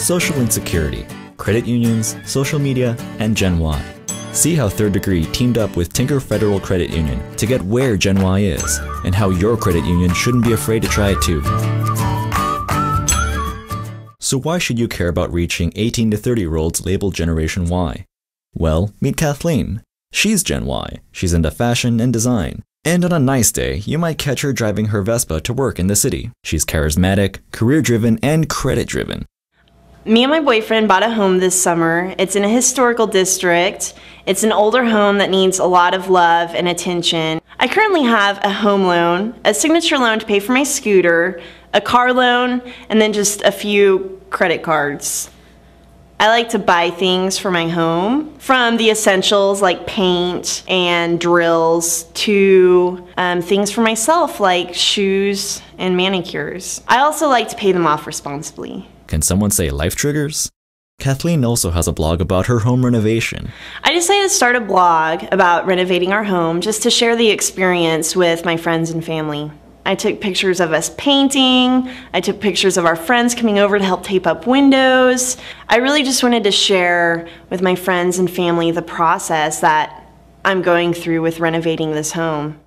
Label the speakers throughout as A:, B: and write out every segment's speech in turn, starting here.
A: social insecurity, credit unions, social media, and Gen Y. See how Third Degree teamed up with Tinker Federal Credit Union to get where Gen Y is, and how your credit union shouldn't be afraid to try it too. So why should you care about reaching 18 to 30-year-olds labeled Generation Y? Well, meet Kathleen. She's Gen Y. She's into fashion and design. And on a nice day, you might catch her driving her Vespa to work in the city. She's charismatic, career-driven, and credit-driven.
B: Me and my boyfriend bought a home this summer. It's in a historical district. It's an older home that needs a lot of love and attention. I currently have a home loan, a signature loan to pay for my scooter, a car loan, and then just a few credit cards. I like to buy things for my home, from the essentials like paint and drills to things for myself like shoes and manicures. I also like to pay them off responsibly.
A: Can someone say life triggers? Kathleen also has a blog about her home renovation.
B: I decided to start a blog about renovating our home just to share the experience with my friends and family. I took pictures of us painting, I took pictures of our friends coming over to help tape up windows. I really just wanted to share with my friends and family the process that I'm going through with renovating this home.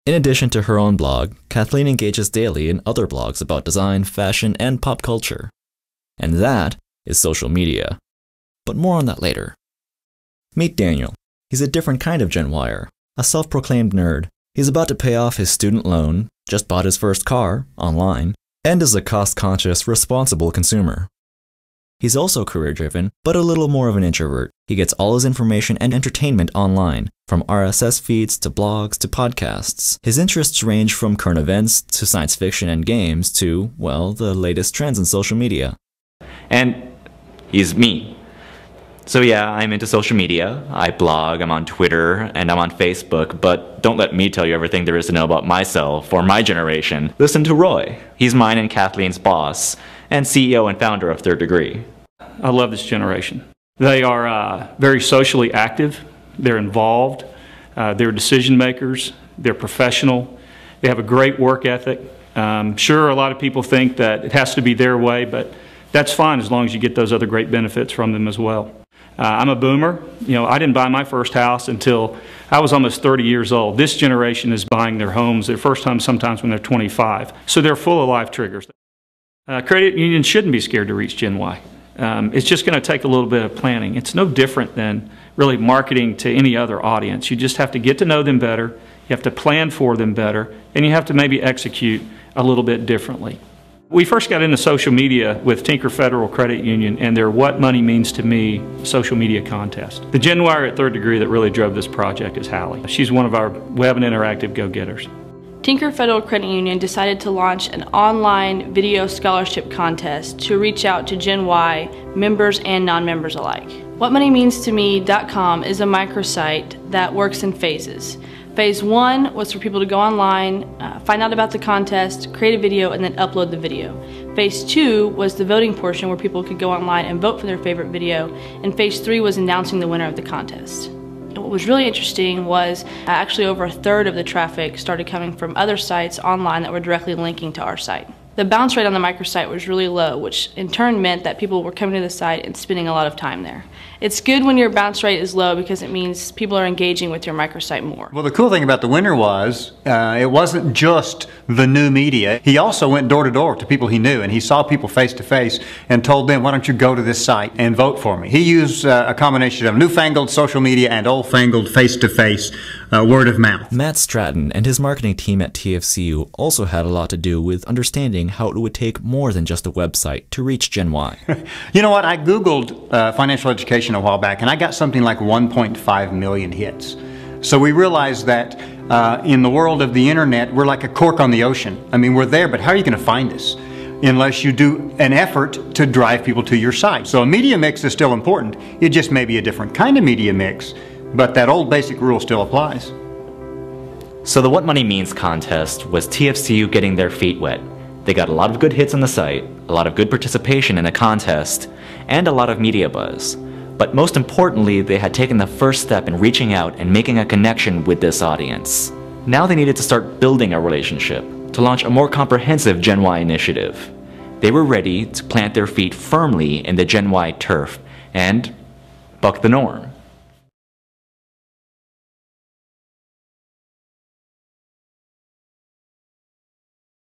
A: In addition to her own blog, Kathleen engages daily in other blogs about design, fashion, and pop culture. And that is social media. But more on that later. Meet Daniel. He's a different kind of Gen Yer, a self-proclaimed nerd. He's about to pay off his student loan, just bought his first car, online, and is a cost-conscious, responsible consumer. He's also career-driven, but a little more of an introvert. He gets all his information and entertainment online, from RSS feeds to blogs to podcasts. His interests range from current events to science fiction and games to, well, the latest trends in social media.
C: And he's me. So yeah, I'm into social media. I blog, I'm on Twitter, and I'm on Facebook, but don't let me tell you everything there is to know about myself or my generation. Listen to Roy. He's mine and Kathleen's boss, and CEO and founder of Third Degree.
D: I love this generation. They are very socially active, they're involved, they're decision makers, they're professional, they have a great work ethic. Sure, a lot of people think that it has to be their way, but that's fine as long as you get those other great benefits from them as well. I'm a boomer. You know, I didn't buy my first house until I was almost 30 years old. This generation is buying their homes their first time sometimes when they're 25. So they're full of life triggers. Credit unions shouldn't be scared to reach Gen Y. It's just going to take a little bit of planning. It's no different than really marketing to any other audience. You just have to get to know them better, you have to plan for them better, and you have to maybe execute a little bit differently. We first got into social media with Tinker Federal Credit Union and their What Money Means to Me social media contest. The Gen Yer at Third Degree that really drove this project is Hallie. She's one of our web and interactive go-getters.
E: Tinker Federal Credit Union decided to launch an online video scholarship contest to reach out to Gen Y members and non-members alike. WhatMoneyMeansToMe.com is a microsite that works in phases. Phase 1 was for people to go online, find out about the contest, create a video, and then upload the video. Phase 2 was the voting portion where people could go online and vote for their favorite video, and Phase 3 was announcing the winner of the contest. And what was really interesting was actually over a third of the traffic started coming from other sites online that were directly linking to our site. The bounce rate on the microsite was really low, which in turn meant that people were coming to the site and spending a lot of time there. It's good when your bounce rate is low because it means people are engaging with your microsite more.
F: Well, the cool thing about the winner was it wasn't just the new media. He also went door to door to people he knew, and he saw people face to face and told them, why don't you go to this site and vote for me? He used a combination of newfangled social media and old-fangled face-to-face word of mouth.
A: Matt Stratton and his marketing team at TFCU also had a lot to do with understanding how it would take more than just a website to reach Gen Y.
F: You know what? I Googled financial education a while back, and I got something like 1.5 million hits. So we realized that in the world of the internet, we're like a cork on the ocean. I mean, we're there, but how are you going to find us unless you do an effort to drive people to your site? So a media mix is still important. It just may be a different kind of media mix, but that old basic rule still applies.
C: So the What Money Means contest was TFCU getting their feet wet. They got a lot of good hits on the site, a lot of good participation in the contest, and a lot of media buzz. But most importantly, they had taken the first step in reaching out and making a connection with this audience. Now they needed to start building a relationship, to launch a more comprehensive Gen Y initiative. They were ready to plant their feet firmly in the Gen Y turf and buck the norm.